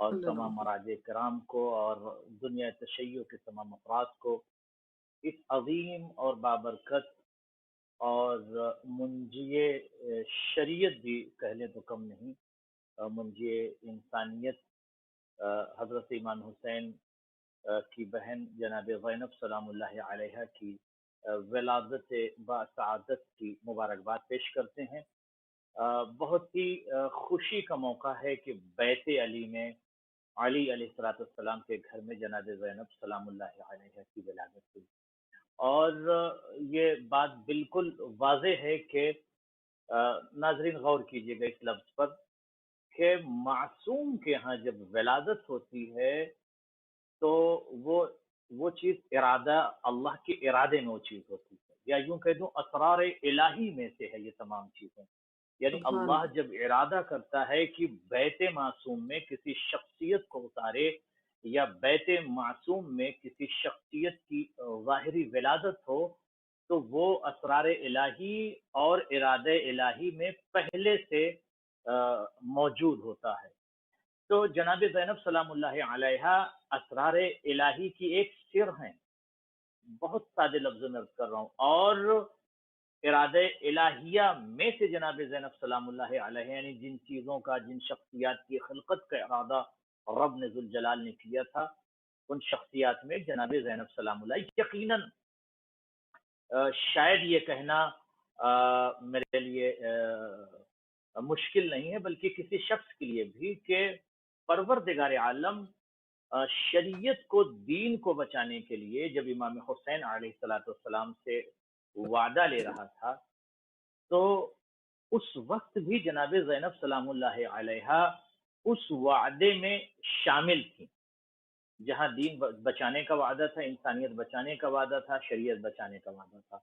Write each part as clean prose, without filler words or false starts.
اور صلی اللہ تمام علیہ مراجع کرام کو اور دنیا تشیع کے تمام افراد کو اس عظیم اور بابرکت اور منجی شریعت بھی کہہ لیں تو کم نہیں، منجی انسانیت حضرت امام حسین کی بہن جناب زینب سلام اللہ علیہ کی ولادت بسعادت کی مبارکباد پیش کرتے ہیں۔ بہت ہی خوشی کا موقع ہے کہ بیت علی میں علی علیہ السلام کے گھر میں جناب زینب سلام اللہ علیہ کی ولادت ہوئی، اور یہ بات بالکل واضح ہے کہ ناظرین غور کیجیے گا اس لفظ پر کہ معصوم کے ہاں جب ولادت ہوتی ہے تو وہ چیز ارادہ اللہ کے ارادے میں وہ چیز ہوتی ہے، یا یوں کہہ دوں اسرار الہی میں سے ہے یہ تمام چیزیں۔ یعنی سبحان اللہ اللہ۔ جب ارادہ کرتا ہے کہ بیت معصوم میں کسی شخصیت کو اتارے یا بیت معصوم میں کسی شخصیت کی ظاہری ولادت ہو، تو وہ اسرار الہی اور ارادہ الہی میں پہلے سے موجود ہوتا ہے۔ تو جناب زینب سلام اللہ علیہ اسرار الہی کی ایک سر ہیں، بہت سادے لفظوں میں عرض کر رہا ہوں، اور ارادہ الہیہ میں سے جناب زینب سلام اللہ علیہ یعنی جن چیزوں کا، جن شخصیات کی خلقت کا ارادہ رب نے ذوالجلال نے کیا تھا، ان شخصیات میں جناب زینب سلام اللہ یقیناً شاید یہ کہنا میرے لیے مشکل نہیں ہے، بلکہ کسی شخص کے لیے بھی، کہ پروردگار عالم شریعت کو، دین کو بچانے کے لیے جب امام حسین علیہ السلام سے وعدہ لے رہا تھا تو اس وقت بھی جناب زینب سلام اللہ علیہ اس وعدے میں شامل تھی، جہاں دین بچانے کا وعدہ تھا، انسانیت بچانے کا وعدہ تھا، شریعت بچانے کا وعدہ تھا۔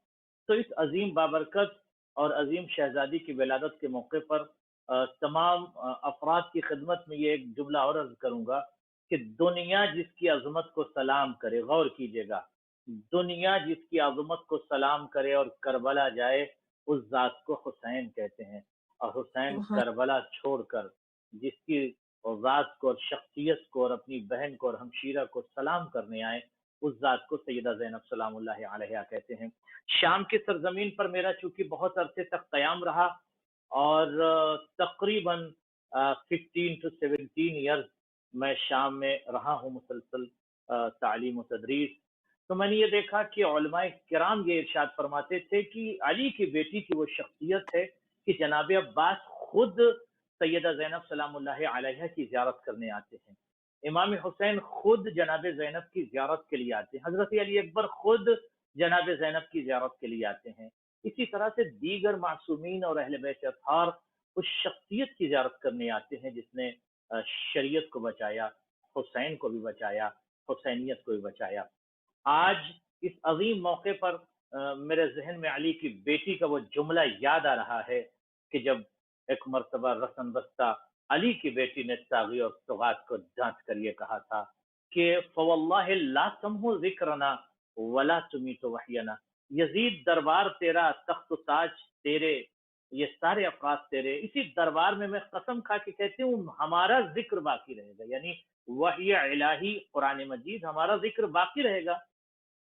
تو اس عظیم بابرکت اور عظیم شہزادی کی ولادت کے موقع پر تمام افراد کی خدمت میں یہ ایک جملہ اور عرض کروں گا کہ دنیا جس کی عظمت کو سلام کرے، غور کیجیے گا، دنیا جس کی عظمت کو سلام کرے اور کربلا جائے، اس ذات کو حسین کہتے ہیں، اور حسین سبحان کربلا چھوڑ کر جس کی ذات کو اور شخصیت کو اور اپنی بہن کو اور ہمشیرہ کو سلام کرنے آئے، اس ذات کو سیدہ زینب سلام اللہ علیہ کہتے ہیں۔ شام کی سرزمین پر میرا چونکہ بہت عرصے تک قیام رہا، اور تقریباً 15 to 17 ایئرز میں شام میں رہا ہوں مسلسل تعلیم و تدریس، تو میں نے یہ دیکھا کہ علماء کرام یہ ارشاد فرماتے تھے کہ علی کی بیٹی کی وہ شخصیت ہے کہ جناب عباس خود سیدہ زینب سلام اللہ علیہ کی زیارت کرنے آتے ہیں، امام حسین خود جناب زینب کی زیارت کے لیے آتے ہیں، حضرت علی اکبر خود جناب زینب کی زیارت کے لیے آتے ہیں، اسی طرح سے دیگر معصومین اور اہل بیت اطہار اس شخصیت کی زیارت کرنے آتے ہیں جس نے شریعت کو بچایا، حسین کو بھی بچایا، حسینیت کو بھی بچایا۔ آج اس عظیم موقع پر میرے ذہن میں علی کی بیٹی کا وہ جملہ یاد آ رہا ہے کہ جب ایک مرتبہ رسن بستہ علی کی بیٹی نے طاغی اور طغات کو ڈانٹ کر یہ کہا تھا کہ فواللہ لا تمحو ذکرنا ولا تمیت وحینا، یزید دربار تیرا، تخت و تاج تیرے، یہ سارے افراد تیرے، اسی دربار میں قسم کھا کے کہتے ہوں ہمارا ذکر باقی رہے گا، یعنی وحی الہی قرآن مجید ہمارا ذکر باقی رہے گا،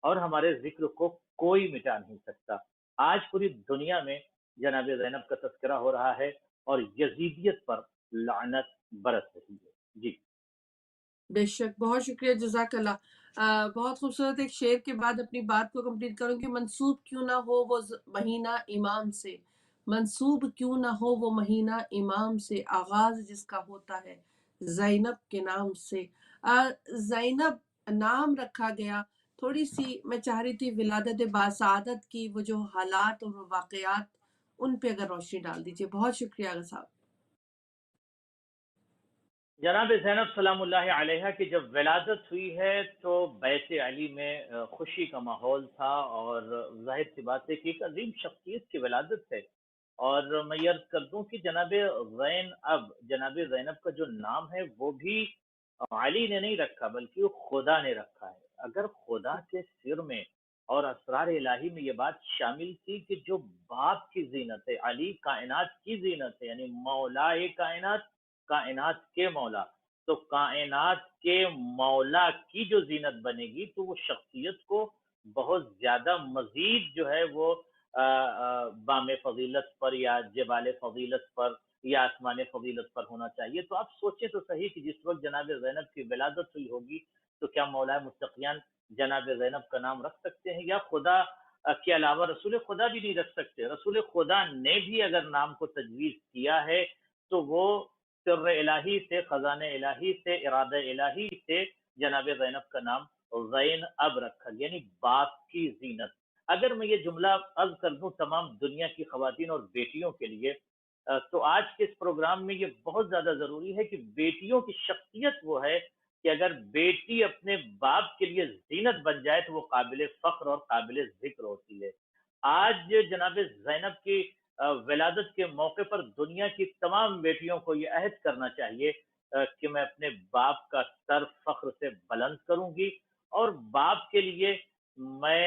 اور ہمارے ذکر کو کوئی مٹا نہیں سکتا۔ آج پوری دنیا میں جناب زینب کا تذکرہ ہو رہا ہے اور یزیدیت پر لعنت برس رہی ہے۔ جی بے شک، بہت شکریہ، جزاک اللہ۔ بہت خوبصورت ایک شعر کے بعد اپنی بات کو کمپلیٹ کروں گی۔ منسوب کیوں نہ ہو وہ مہینہ امام سے، منسوب کیوں نہ ہو وہ مہینہ امام سے، آغاز جس کا ہوتا ہے زینب کے نام سے۔ زینب نام رکھا گیا، تھوڑی سی میں چاہ رہی تھی ولادت باسعادت کی وہ جو حالات اور واقعات، ان پہ اگر روشنی ڈال دیجیے۔ بہت شکریہ آغا صاحب۔ جناب زینب سلام اللہ علیہ کی جب ولادت ہوئی ہے تو بیت علی میں خوشی کا ماحول تھا، اور ظاہر سی بات ہے کہ ایک عظیم شخصیت کی ولادت ہے، اور میں یہ عرض کر دوں کہ جناب جناب زینب کا جو نام ہے وہ بھی علی نے نہیں رکھا بلکہ وہ خدا نے رکھا ہے۔ اگر خدا کے سر میں اور اسرار الہی میں یہ بات شامل تھی کہ جو باپ کی زینت ہے، علی کائنات کی زینت ہے، یعنی مولا کائنات، کائنات کے مولا، تو کائنات کے مولا کی جو زینت بنے گی تو وہ شخصیت کو بہت زیادہ مزید جو ہے وہ بام فضیلت پر یا جبال فضیلت پر یا آسمان فضیلت پر ہونا چاہیے. تو آپ سوچیں تو صحیح کہ جس وقت جناب زینب کی ولادت ہوئی ہوگی تو کیا مولا متقیان جناب زینب کا نام رکھ سکتے ہیں؟ یا خدا کے علاوہ رسول خدا بھی نہیں رکھ سکتے؟ رسول خدا نے بھی اگر نام کو تجویز کیا ہے تو وہ سر الہی سے، خزانہ الہی سے، ارادہ الہی سے جناب زینب کا نام زین اب رکھا، یعنی باپ کی زینت. اگر میں یہ جملہ عرض کر دوں تمام دنیا کی خواتین اور بیٹیوں کے لیے، تو آج کے اس پروگرام میں یہ بہت زیادہ ضروری ہے کہ بیٹیوں کی شخصیت وہ ہے کہ اگر بیٹی اپنے باپ کے لیے زینت بن جائے تو وہ قابل فخر اور قابل ذکر ہوتی ہے. آج جناب زینب کی ولادت کے موقع پر دنیا کی تمام بیٹیوں کو یہ عہد کرنا چاہیے کہ میں اپنے باپ کا سر فخر سے بلند کروں گی اور باپ کے لیے میں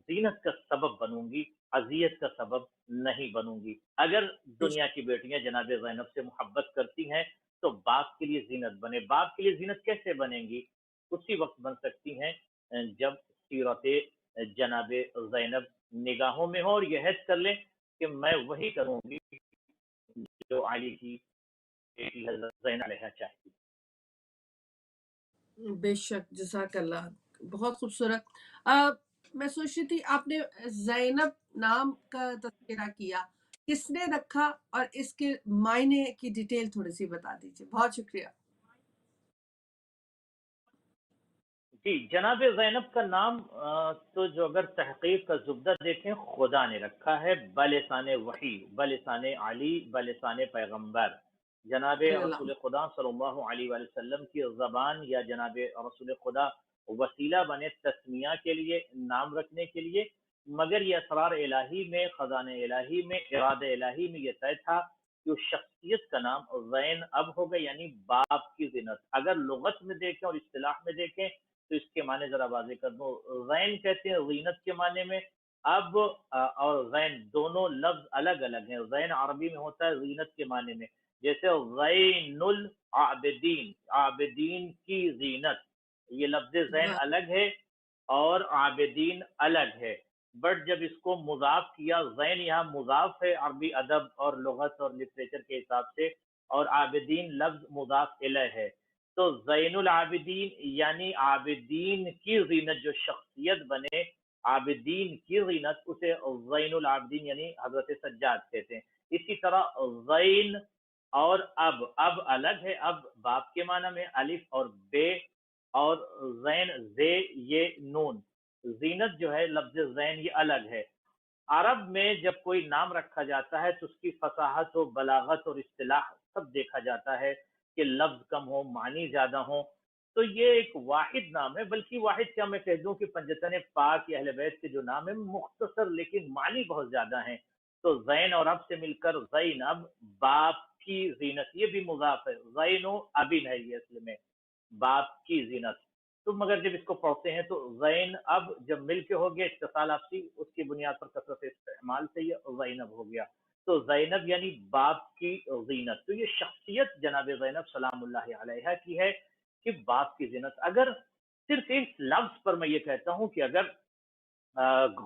زینت کا سبب بنوں گی، اذیت کا سبب نہیں بنوں گی. اگر دنیا کی بیٹیاں جناب زینب سے محبت کرتی ہیں تو باپ کے لیے زینت بنے. باپ کے لیے زینت کیسے بنیں گی؟ اسی وقت بن سکتی ہیں جب سیرت جناب زینب نگاہوں میں ہو اور یہ عہد کر لیں کہ میں وہی کروں گی جو علی کی بیٹی حضرت زینب علیہا چاہتی. بے شک، جزاک اللہ، بہت خوبصورت. میں سوچ رہی تھی آپ نے زینب نام کا تذکرہ کیا، کس نے رکھا اور اس کے معنی کی ڈیٹیل تھوڑی سی بتا دیجیے. بہت شکریہ. جی، جناب زینب کا نام تو جو اگر تحقیق کا زبدہ دیکھیں خدا نے رکھا ہے بلسان وحی، بلسان علی، بلسان پیغمبر. جناب رسول خدا صلی اللہ علیہ وآلہ وسلم کی زبان یا جناب رسول خدا وسیلہ بنے تسمیہ کے لیے، نام رکھنے کے لیے، مگر یہ اسرار الہی میں، خزانہ الہی میں، ارادہ الہی میں یہ طے تھا کہ اس شخصیت کا نام زین اب ہوگا، یعنی باپ کی زینت. اگر لغت میں دیکھیں اور اصطلاح میں دیکھیں تو اس کے معنی ذرا واضح کر دوں. زین کہتے ہیں زینت کے معنی میں، اب اور زین دونوں لفظ الگ الگ ہیں. زین عربی میں ہوتا ہے زینت کے معنی میں، جیسے زین العابدین، عابدین کی زینت، یہ لفظ زین الگ ہے اور عابدین الگ ہے. بٹ جب اس کو مضاف کیا، زین یہاں مضاف ہے عربی ادب اور لغت اور لٹریچر کے حساب سے، اور عابدین لفظ مضاف الیہ ہے. تو زین العابدین یعنی عابدین کی زینت، جو شخصیت بنے عابدین کی زینت، اسے زین العابدین یعنی حضرت سجاد کہتے ہیں. اسی طرح زین اور اب الگ ہے، اب باپ کے معنی میں الف اور بے، اور زین زے یہ نون. زینت جو ہے لفظ زین یہ الگ ہے. عرب میں جب کوئی نام رکھا جاتا ہے تو اس کی فصاحت و بلاغت اور اصطلاح سب دیکھا جاتا ہے کہ لفظ کم ہو، معنی زیادہ ہو. تو یہ ایک واحد نام ہے، بلکہ واحد کیا میں کہہ دوں کہ پنجتن پاک یا اہل بیت کے جو نام ہیں مختصر لیکن معنی بہت زیادہ ہیں. تو زین اور اب سے مل کر زینب، باپ کی زینت، یہ بھی مضاف ہے. زین و ابن ہے یہ اصل میں، باپ کی زینت. تو مگر جب اس کو پڑھتے ہیں تو زین اب جب مل کے ہو گیا اتصال آپسی، اس کی بنیاد پر کثرت استعمال سے یہ زینب ہو گیا. تو زینب یعنی باپ کی زینت. تو یہ شخصیت جناب زینب سلام اللہ علیہا کی ہے کہ باپ کی زینت. اگر صرف اس لفظ پر میں یہ کہتا ہوں کہ اگر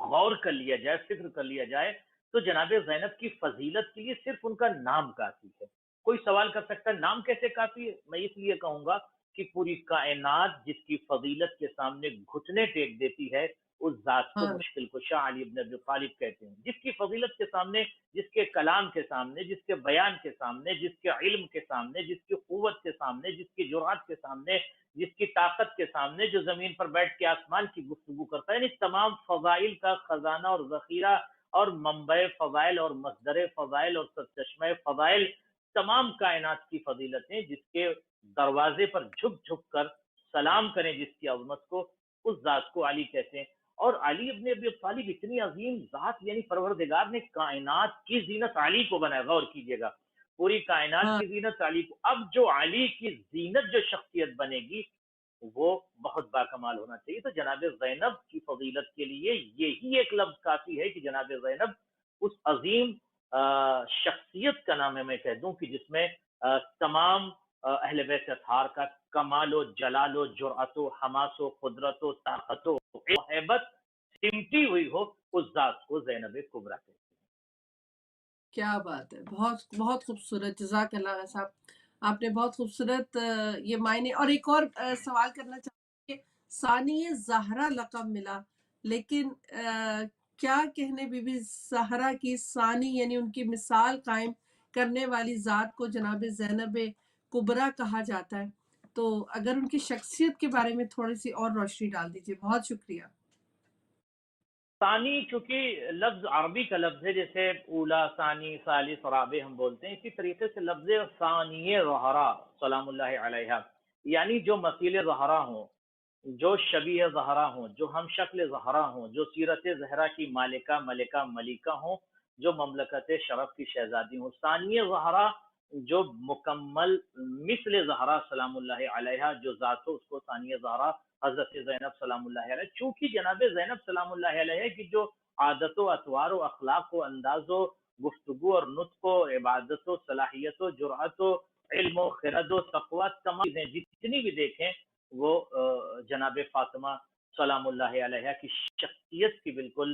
غور کر لیا جائے، فکر کر لیا جائے، تو جناب زینب کی فضیلت کے لیے صرف ان کا نام کافی ہے. کوئی سوال کر سکتا ہے نام کیسے کافی ہے؟ میں اس لیے کہوں گا کہ پوری کائنات جس کی فضیلت کے سامنے گھٹنے ٹیک دیتی ہے اس ذات کو مشکل کشا علی ابن ابی طالب کہتے ہیں. جس کی فضیلت کے سامنے، جس کے کلام کے سامنے، جس کے بیان کے سامنے، جس کے علم کے سامنے، جس کی قوت کے سامنے، جس کی جرأت کے سامنے، جس کی طاقت کے سامنے، جو زمین پر بیٹھ کے آسمان کی گفتگو کرتا ہے، یعنی تمام فضائل کا خزانہ اور ذخیرہ اور منبع فضائل اور مصدر فضائل اور سرچشمہ فضائل، تمام کائنات کی فضیلتیں، جس کے دروازے پر جھک جھک کر سلام کریں جس کی عظمت کو، اس ذات کو علی کہتے ہیں. اور علی ابن ابی طالب اتنی عظیم ذات، یعنی پروردگار نے کائنات کی زینت علی کو بنایا. غور کیجئے گا، پوری کائنات کی زینت علی کو. اب جو علی کی زینت جو شخصیت بنے گی وہ بہت باکمال ہونا چاہیے. تو جناب زینب کی فضیلت کے لیے یہی ایک لفظ کافی ہے کہ جناب زینب اس عظیم شخصیت کا نام ہے، میں کہہ دوں کہ جس میں تمام اہل بیت اطہار کا کمال و جلال و جرأت و حماس و قدرت و طاقت و ہیبت سمٹی ہوئی ہو، اس ذات کو زینب کبریٰ کہتے ہیں۔ کیا بات ہے، بہت بہت خوبصورت، جزاک اللہ صاحب، آپ نے بہت خوبصورت یہ معنی۔ اور ایک اور سوال کرنا چاہوں کہ ثانی زہرا لقب ملا، لیکن کیا کہنے بی بی زہرا کی ثانی یعنی ان کی مثال قائم کرنے والی ذات کو جناب زینب کبریٰ کہا جاتا ہے؟ تو اگر ان کی شخصیت کے بارے میں تھوڑی سی اور روشنی ڈال دیجیے، بہت شکریہ۔ ثانی چونکہ لفظ عربی کا لفظ ہے، جیسے اولا، ثانی، ثالث، رابع ہم بولتے ہیں، اسی طریقے سے لفظ ثانی زہرا سلام اللہ علیہ یعنی جو مثیل زہرا ہوں، جو شبیہ زہرا ہوں، جو ہم شکل زہرا ہوں، جو سیرت زہرا کی مالکہ، ملکہ، ملیکہ ہوں، جو مملکت شرف کی شہزادی ہوں۔ ثانی زہرا جو مکمل مثل زہرا سلام اللہ علیہ جو ذات ہو، اس کو ثانی زہرا حضرت زینب سلام اللہ علیہ، چونکہ جناب زینب سلام اللہ علیہ کی جو عادت و اطوار و اخلاق و انداز و گفتگو اور نطق و عبادت و صلاحیت و جرأت و علم و خرد و تقوی تمام چیزیں جتنی بھی دیکھیں وہ جناب فاطمہ سلام اللہ علیہ کی شخصیت کی بالکل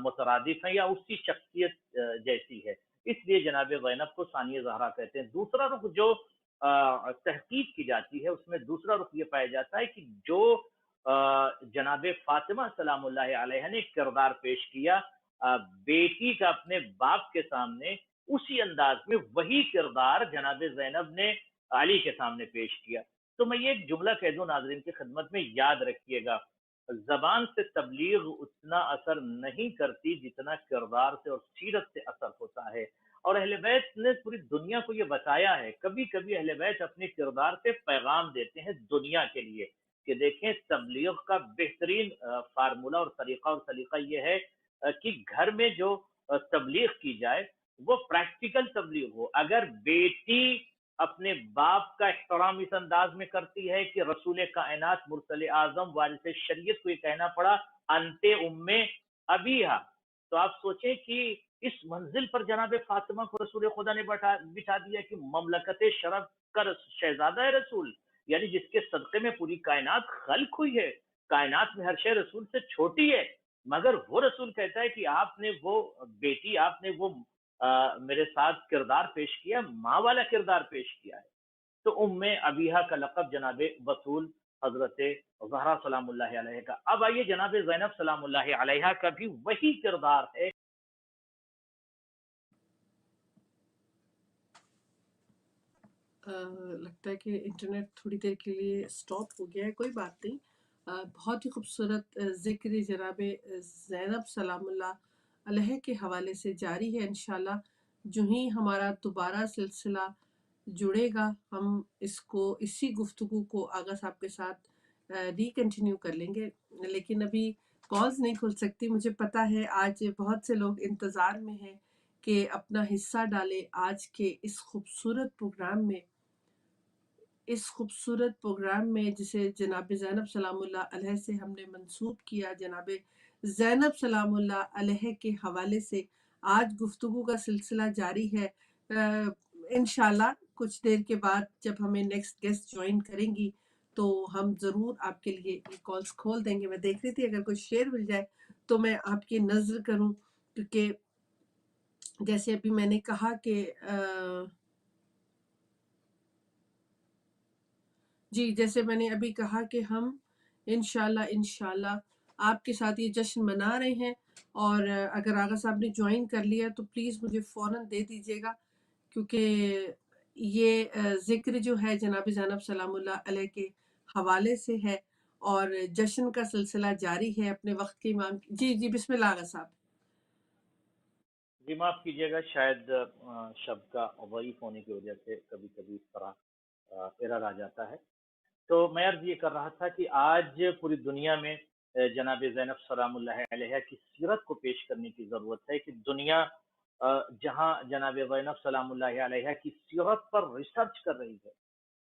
مترادف ہیں یا اس کی شخصیت جیسی ہے، اس لیے جناب زینب کو ثانی زہرا کہتے ہیں۔ دوسرا رخ جو تحقیق کی جاتی ہے، اس میں دوسرا رخ یہ پایا جاتا ہے کہ جو جناب فاطمہ سلام اللہ علیہ نے کردار پیش کیا بیٹی کا اپنے باپ کے سامنے، اسی انداز میں وہی کردار جناب زینب نے علی کے سامنے پیش کیا۔ تو میں یہ ایک جملہ کہہ دوں ناظرین کی خدمت میں، یاد رکھیے گا، زبان سے تبلیغ اتنا اثر نہیں کرتی جتنا کردار سے اور سیرت سے اثر ہوتا ہے، اور اہل بیت نے پوری دنیا کو یہ بتایا ہے۔ کبھی کبھی اہل بیت اپنے کردار سے پیغام دیتے ہیں دنیا کے لیے کہ دیکھیں تبلیغ کا بہترین فارمولہ اور سلیقہ یہ ہے کہ گھر میں جو تبلیغ کی جائے وہ پریکٹیکل تبلیغ ہو۔ اگر بیٹی اپنے باپ کا احترام اس انداز میں کرتی ہے کہ رسول کائنات مرسل اعظم وارث شریعت کو یہ کہنا پڑا انت ام ابیہا، تو آپ سوچیں کہ اس منزل پر جناب فاطمہ کو رسول خدا نے بٹھا دیا کہ مملکت شرف کا شہزادہ ہے رسول، یعنی جس کے صدقے میں پوری کائنات خلق ہوئی ہے، کائنات میں ہر شے رسول سے چھوٹی ہے، مگر وہ رسول کہتا ہے کہ آپ نے وہ بیٹی، آپ نے وہ میرے ساتھ کردار پیش کیا، ماں والا کردار پیش کیا ہے۔ تو ام ابیہا کا لقب جناب بطول حضرت زہرا سلام اللہ علیہ کا۔ اب آئیے جناب زینب سلام اللہ علیہ کا بھی وہی کردار ہے۔ لگتا ہے کہ انٹرنیٹ تھوڑی دیر کے لیے سٹاپ ہو گیا ہے، کوئی بات نہیں۔ بہت ہی خوبصورت ذکر جناب زینب سلام اللہ علیہ کے حوالے سے جاری ہے، انشاءاللہ جو ہی ہمارا دوبارہ سلسلہ جڑے گا ہم اسی گفتگو کو آغا صاحب کے ساتھ ری کنٹینیو کر لیں گے، لیکن ابھی کالز نہیں کھل سکتی۔ مجھے پتا ہے آج بہت سے لوگ انتظار میں ہیں کہ اپنا حصہ ڈالے آج کے اس خوبصورت پروگرام میں جسے جناب زینب سلام اللہ علیہ سے ہم نے منسوب کیا۔ جناب زینب سلام اللہ علیہ کے حوالے سے آج گفتگو کا سلسلہ جاری ہے۔ انشاءاللہ کچھ دیر کے بعد جب ہمیں نیکسٹ گیسٹ جوائن کریں گی تو ہم ضرور آپ کے لیے یہ کالز کھول دیں گے۔ میں دیکھ رہی تھی اگر کوئی شیئر مل جائے تو میں آپ کی نظر کروں، کیونکہ جیسے ابھی میں نے کہا کہ جیسے میں نے ابھی کہا کہ ہم انشاءاللہ آپ کے ساتھ یہ جشن منا رہے ہیں، اور اگر آغا صاحب نے جوائن کر لیا تو پلیز مجھے فوراً دے دیجیے گا، کیونکہ یہ ذکر جو ہے جناب زینب سلام اللہ علیہ کے حوالے سے ہے اور جشن کا سلسلہ جاری ہے اپنے وقت کے امام۔ جی بسم اللہ آغا صاحب۔ جی معاف کیجیے گا، شاید شب کا ضعیف ہونے کی وجہ سے کبھی کبھی اس طرح ایرر آ جاتا ہے۔ تو میں عرض یہ کر رہا تھا کہ آج پوری دنیا میں جناب زینب سلام اللہ علیہ کی سیرت کو پیش کرنے کی ضرورت ہے کہ دنیا جہاں جناب زینب سلام اللہ علیہ کی سیرت پر ریسرچ کر رہی ہے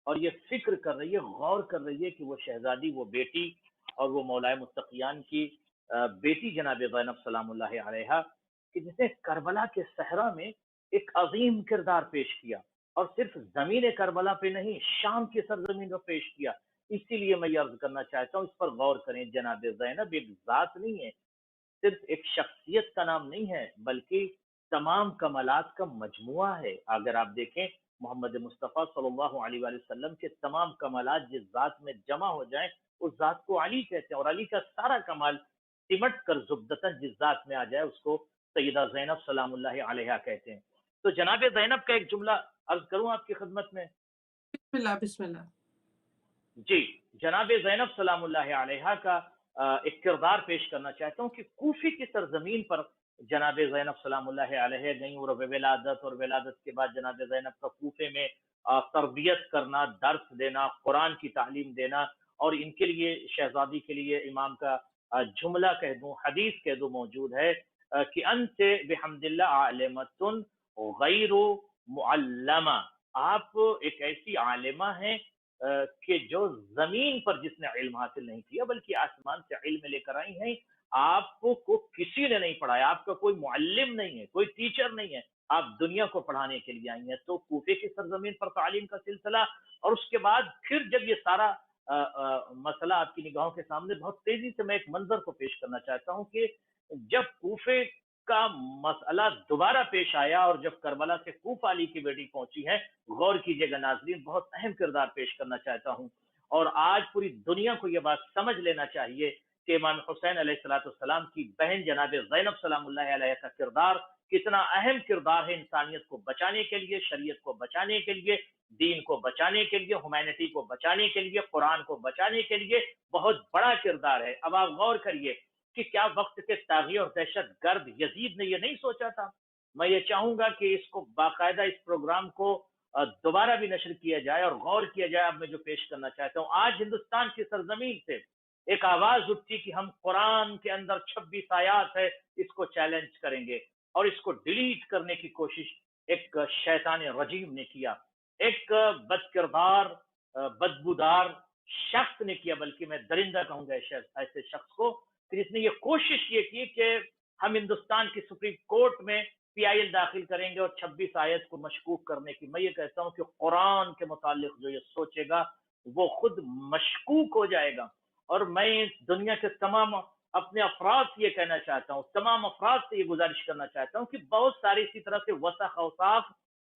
اور یہ فکر کر رہی ہے، غور کر رہی ہے کہ وہ شہزادی، وہ بیٹی اور وہ مولائے متقیان کی بیٹی جناب زینب سلام اللہ علیہ کہ جس نے کربلا کے صحرا میں ایک عظیم کردار پیش کیا، اور صرف زمین کربلا پہ نہیں، شام کی سرزمین پر پیش کیا. اسی لیے میں یہ عرض کرنا چاہتا ہوں، اس پر غور کریں. جناب زینب ایک ذات نہیں ہے، صرف ایک شخصیت کا نام نہیں ہے، بلکہ تمام کمالات کا مجموعہ ہے. اگر آپ دیکھیں محمد مصطفیٰ صلی اللہ علیہ وآلہ وسلم کے تمام کمالات جس ذات میں جمع ہو جائیں اس ذات کو علی کہتے ہیں، اور علی کا سارا کمال سمٹ کر زبدتاً جس ذات میں آ جائے اس کو سیدہ زینب سلام اللہ علیہا کہتے ہیں. تو جناب زینب کا ایک جملہ عرض کروں آپ کی خدمت میں. بسم اللہ بسم اللہ. جی، جناب زینب سلام اللہ علیہا کا ایک کردار پیش کرنا چاہتا ہوں کہ کوفی کی سرزمین پر جناب زینب سلام اللہ علیہ گئیں، اور ولادت کے بعد جناب زینب کا کوفے میں تربیت کرنا، درس دینا، قرآن کی تعلیم دینا، اور ان کے لیے شہزادی کے لیے امام کا جملہ کہہ دوں، حدیث کہہ دوں موجود ہے کہ انت بحمد اللہ عالمۃ غیر معلمہ، آپ ایک ایسی عالمہ ہیں کہ جو زمین پر جس نے علم حاصل نہیں کیا بلکہ آسمان سے علم لے کر آئی ہیں. آپ کو کسی نے نہیں پڑھایا، آپ کا کوئی معلم نہیں ہے، کوئی ٹیچر نہیں ہے، آپ دنیا کو پڑھانے کے لیے آئی ہیں. تو کوفے کی سرزمین پر تعلیم کا سلسلہ، اور اس کے بعد پھر جب یہ سارا مسئلہ آپ کی نگاہوں کے سامنے، بہت تیزی سے میں ایک منظر کو پیش کرنا چاہتا ہوں کہ جب کوفے کا مسئلہ دوبارہ پیش آیا اور جب کربلا سے کوفہ علی کی بیٹی پہنچی ہے، غور کیجئے گا ناظرین، بہت اہم کردار پیش کرنا چاہتا ہوں. اور آج پوری دنیا کو یہ بات سمجھ لینا چاہیے کہ امام حسین علیہ السلام کی بہن جناب زینب سلام اللہ علیہ کا کردار کتنا اہم کردار ہے انسانیت کو بچانے کے لیے، شریعت کو بچانے کے لیے، دین کو بچانے کے لیے، ہیومینٹی کو بچانے کے لیے، قرآن کو بچانے کے لیے بہت بڑا کردار ہے. اب آپ غور کریے کہ کیا وقت کے طاغی اور دہشت گرد یزید نے یہ نہیں سوچا تھا؟ میں یہ چاہوں گا کہ اس کو باقاعدہ اس پروگرام کو دوبارہ بھی نشر کیا جائے اور غور کیا جائے. اب میں جو پیش کرنا چاہتا ہوں، آج ہندوستان کی سرزمین سے ایک آواز اٹھتی کہ ہم قرآن کے اندر 26 آیات ہے، اس کو چیلنج کریں گے، اور اس کو ڈیلیٹ کرنے کی کوشش ایک شیطان رجیم نے کیا، ایک بد کردار بدبودار شخص نے کیا، بلکہ میں درندہ کہوں گا ایسے شخص کو کہ جس نے یہ کوشش یہ کی کہ ہم ہندوستان کی سپریم کورٹ میں پی آئی ایل داخل کریں گے اور 26 آیت کو مشکوک کرنے کی. میں یہ کہتا ہوں کہ قرآن کے متعلق جو یہ سوچے گا وہ خود مشکوک ہو جائے گا. اور میں دنیا کے تمام اپنے افراد سے یہ کہنا چاہتا ہوں، تمام افراد سے یہ گزارش کرنا چاہتا ہوں کہ بہت سارے اسی طرح سے وسخ اوصاف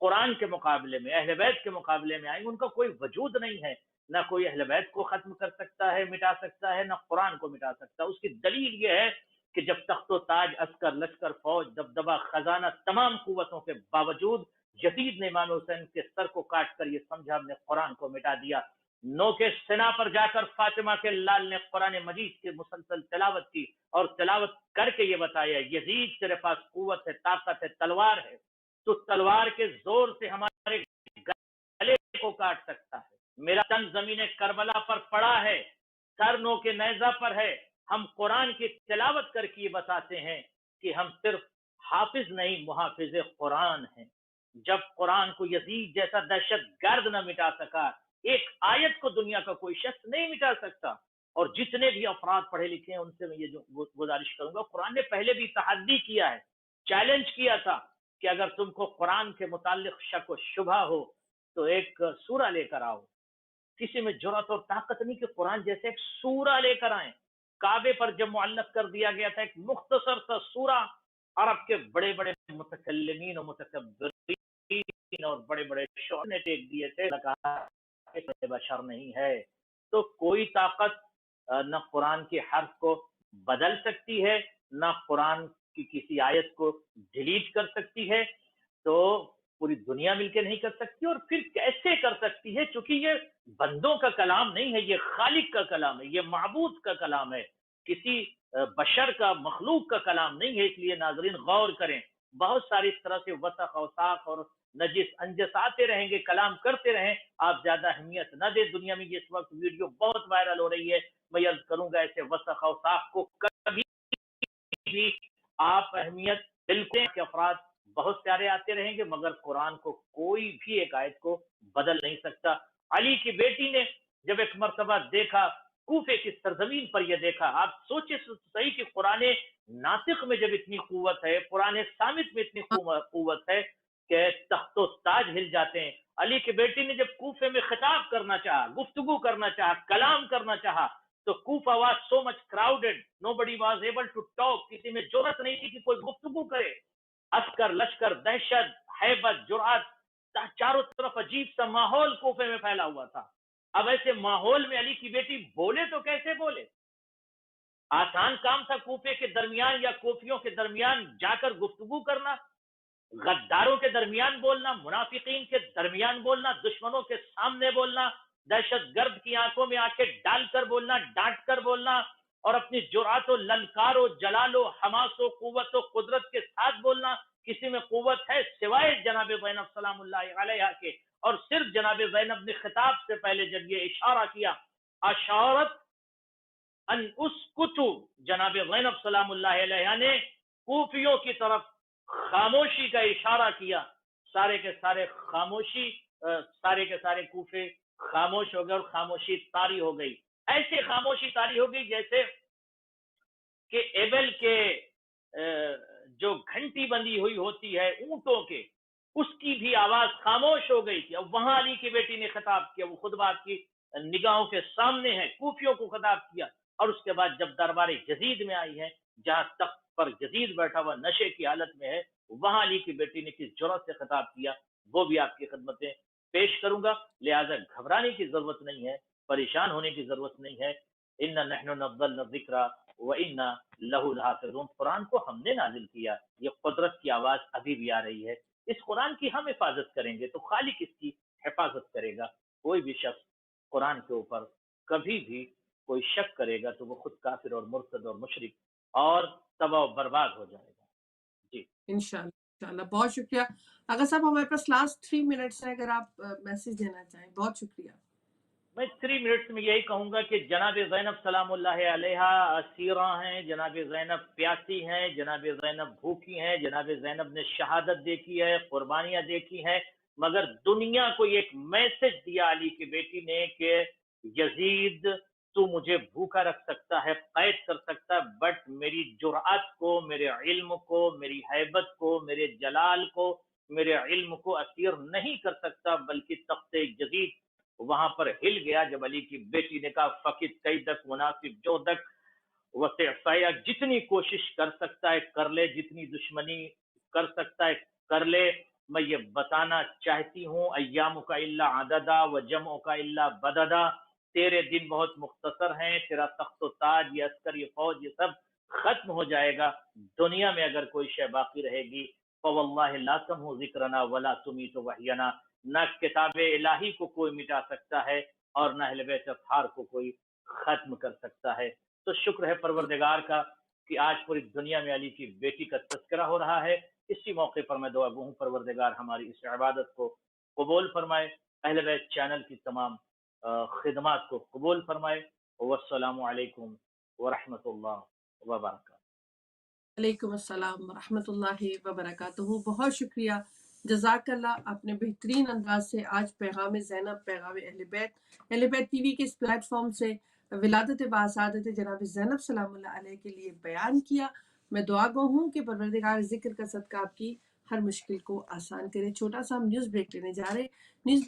قرآن کے مقابلے میں، اہل بیت کے مقابلے میں آئیں گے، ان کا کوئی وجود نہیں ہے. نہ کوئی اہل بیت کو ختم کر سکتا ہے، مٹا سکتا ہے، نہ قرآن کو مٹا سکتا. اس کی دلیل یہ ہے کہ جب تخت و تاج، عسکر، لشکر، فوج، دبدبہ، خزانہ، تمام قوتوں کے باوجود یزید نے امام حسین کے سر کو کاٹ کر یہ سمجھا ہم نے قرآن کو مٹا دیا. نو کے سنا پر جا کر فاطمہ کے لال نے قرآن مجید کی مسلسل تلاوت کی اور تلاوت کر کے یہ بتایا یزید تیرے پاس قوت ہے، طاقت ہے، تلوار ہے، تو تلوار کے زور سے ہمارے گلے کو کاٹ سکتا ہے. میرا تن زمین کربلا پر پڑا ہے، سر نو کے نیزہ پر ہے. ہم قرآن کی تلاوت کر کے یہ بتاتے ہیں کہ ہم صرف حافظ نہیں، محافظ قرآن ہیں. جب قرآن کو یزید جیسا دہشت گرد نہ مٹا سکا، ایک آیت کو دنیا کا کوئی شخص نہیں مٹا سکتا. اور جتنے بھی افراد پڑھے لکھے ہیں ان سے میں یہ گزارش کروں گا، قرآن نے پہلے بھی تحدی کیا ہے، چیلنج کیا تھا کہ اگر تم کو قرآن کے متعلق شک و شبہ ہو تو ایک سورہ لے کر آؤ. کسی میں جرأت اور طاقت نہیں کہ قرآن جیسے ایک سورہ لے کر آئیں. کعبے پر جب معلق کر دیا گیا تھا ایک مختصر سا سورہ، عرب کے بڑے بڑے متکلمین اور متکبرین اور بڑے بڑے شعراء نے ٹیک دیے تھے، کہا کہ بشر نہیں ہے. تو کوئی طاقت نہ قرآن کے حرف کو بدل سکتی ہے، نہ قرآن کی کسی آیت کو ڈیلیٹ کر سکتی ہے. تو پوری دنیا مل کے نہیں کر سکتی، اور پھر کیسے کر سکتی ہے؟ چونکہ یہ بندوں کا کلام نہیں ہے، یہ خالق کا کلام ہے، یہ معبود کا کلام ہے، کسی بشر کا، مخلوق کا کلام نہیں ہے. اس لیے ناظرین غور کریں، بہت ساری اس طرح سے وسخ اوصاف اور نجس انجس آتے رہیں گے، کلام کرتے رہیں، آپ زیادہ اہمیت نہ دیں. دنیا میں اس وقت ویڈیو بہت وائرل ہو رہی ہے، میں عرض کروں گا ایسے وسخ اوصاف کو کبھی بھی آپ اہمیت بالکل کے افراد بہت سارے آتے رہیں گے، مگر قرآن کو کوئی بھی ایک آیت کو بدل نہیں سکتا. علی کی بیٹی نے جب ایک مرتبہ دیکھا، کوفے کی سرزمین پر یہ دیکھا، آپ سوچے صحیح کہ قرآن ناطق میں جب اتنی قوت ہے، قرآن صامت میں اتنی قوت ہے کہ تخت و تاج ہل جاتے ہیں. علی کی بیٹی نے جب کوفے میں خطاب کرنا چاہا، گفتگو کرنا چاہا، کلام کرنا چاہا، تو Kufa was so much crowded, no body was able to talk, کسی میں جرأت نہیں تھی کہ کوئی گفتگو کرے. عسکر، لشکر، دہشت، ہیبت، جرأت، چاروں طرف عجیب سا ماحول کوفے میں پھیلا ہوا تھا. اب ایسے ماحول میں علی کی بیٹی بولے تو کیسے بولے؟ آسان کام تھا کوفے کے درمیان یا کوفیوں کے درمیان جا کر گفتگو کرنا، غداروں کے درمیان بولنا، منافقین کے درمیان بولنا، دشمنوں کے سامنے بولنا، دہشت گرد کی آنکھوں میں آنکھیں ڈال کر بولنا، ڈانٹ کر بولنا، اور اپنی جرأت و للکار و جلال و حماس و قوت و قدرت کے ساتھ بولنا. کسی میں قوت ہے سوائے جناب زینب سلام اللہ علیہا کے؟ اور صرف جناب زینب نے خطاب سے پہلے جب یہ اشارہ کیا، اشارت ان اسکتو، جناب زینب سلام اللہ علیہ نے کوفیوں کی طرف خاموشی کا اشارہ کیا. سارے کے سارے خاموشی، سارے کے سارے کوفے خاموش ہو گئے اور خاموشی طاری ہو گئی. ایسے خاموشی طاری ہو گئی جیسے کہ ایبل کے جو گھنٹی بندی ہوئی ہوتی ہے اونٹوں کے، اس کی بھی آواز خاموش ہو گئی تھی. اب وہاں علی کی بیٹی نے خطاب کیا، وہ خود آپ کی نگاہوں کے سامنے ہے، کوفیوں کو خطاب کیا. اور اس کے بعد جب دربار یزید میں آئی ہے، جہاں تخت پر یزید بیٹھا ہوا نشے کی حالت میں ہے، وہاں علی کی بیٹی نے کس جرأت سے خطاب کیا، وہ بھی آپ کی خدمت میں پیش کروں گا. لہٰذا گھبرانے کی ضرورت نہیں ہے، پریشان ہونے کی ضرورت نہیں ہے. اِنَّا نَحْنُ نَزَّلْنَا الذِّكْرَ وَإِنَّا لَهُ لَحَافِظُونَ. قرآن کو ہم نے نازل کیا، یہ قدرت کی آواز ابھی بھی آ رہی ہے. اس قرآن کی ہم حفاظت کریں گے تو خالق اس کی حفاظت کرے گا. کوئی بھی شخص قرآن کے اوپر کبھی بھی کوئی شک کرے گا تو وہ خود کافر اور مرتد اور مشرک اور تباہ و برباد ہو جائے گا. جی انشاءاللہ بہت شکریہ. اگر صاحب ہمارے پاس لاسٹ 3 منٹس ہیں، اگر آپ میسج دینا چاہیں. بہت شکریہ. میں 3 منٹس میں یہی کہوں گا کہ جناب زینب سلام اللہ علیہا اسیرہ ہیں، جناب زینب پیاسی ہیں، جناب زینب بھوکی ہیں، جناب زینب نے شہادت دیکھی ہے، قربانیاں دیکھی ہیں، مگر دنیا کو ایک میسج دیا علی کی بیٹی نے کہ یزید تو مجھے بھوکا رکھ سکتا ہے، قید کر سکتا ہے، بٹ میری جرأت کو، میرے علم کو، میری ہیبت کو، میرے جلال کو، میرے علم کو اسیر نہیں کر سکتا. بلکہ تخت یزید وہاں پر ہل گیا جب علی کی بیٹی نے کہا فقط قیدک مناسب جودک وسعیا، جتنی کوشش کر سکتا ہے کر لے، جتنی دشمنی کر سکتا ہے کر لے. میں یہ بتانا چاہتی ہوں ایام کا اللہ عددا و جمع کا اللہ بددا، تیرے دن بہت مختصر ہیں، تیرا تخت و تاج، یہ عسکر، یہ فوج، یہ سب ختم ہو جائے گا. دنیا میں اگر کوئی شے باقی رہے گی فواللہ لا تمحو ذکرنا ولا تمیت وحینا، نہ کتاب الہی کو کوئی مٹا سکتا ہے اور نہ اہل بیت اطہار کو کوئی ختم کر سکتا ہے. تو شکر ہے پروردگار کا کہ آج پوری دنیا میں علی کی بیٹی کا تذکرہ ہو رہا ہے. اسی موقع پر میں دعا گو ہوں پروردگار ہماری اس عبادت کو قبول فرمائے، اہل بیت چینل کی تمام خدمات کو قبول فرمائے. والسلام علیکم ورحمۃ اللہ وبرکاتہ. وعلیکم السلام ورحمۃ اللہ وبرکاتہ. بہت شکریہ، جزاک اللہ. آپ نے بہترین انداز سے آج پیغام زینب، پیغام اہل بیت ٹی وی کے اس پلیٹ فارم سے ولادت باسعادت جناب زینب سلام اللہ علیہ کے لیے بیان کیا. میں دعا گو ہوں کہ پروردگار ذکر کا صدقہ آپ کی ہر مشکل کو آسان کرے. چھوٹا سا ہم نیوز بریک لینے جا رہے. نیوز